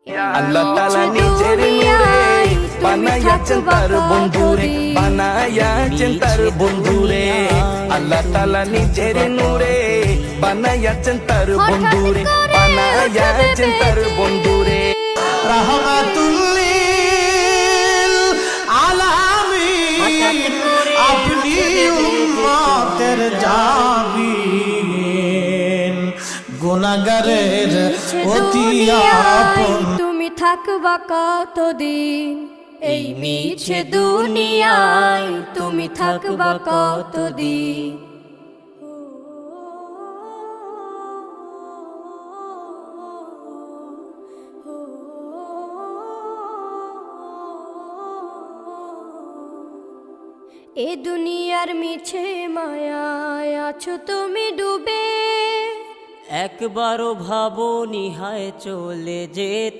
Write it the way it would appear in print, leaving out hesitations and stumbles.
আল্লাহ তাআলা নিজের নূরে বানায়াছেন তার বন্ধুরে, বানায়াছেন তার বন্ধুরে। আল্লাহ তাআলা নিজের নূরে বানায়াছেন তার বন্ধুরে, বানায়াছেন তার বন্ধুরে। রাহমাতুল লিল আলামিন আপনি উম্মতের জামিন, গুনাহগারের অতি আপন। তুমি থাকবা কতদিন এই মিছে দুনিয়ায়, তুমি থাকবা কতদিন। এ দুনিয়ার মিছে মায়ায় আছো তুমি ডুবে, একবারও ভাবো নিহায় চলে যেতে।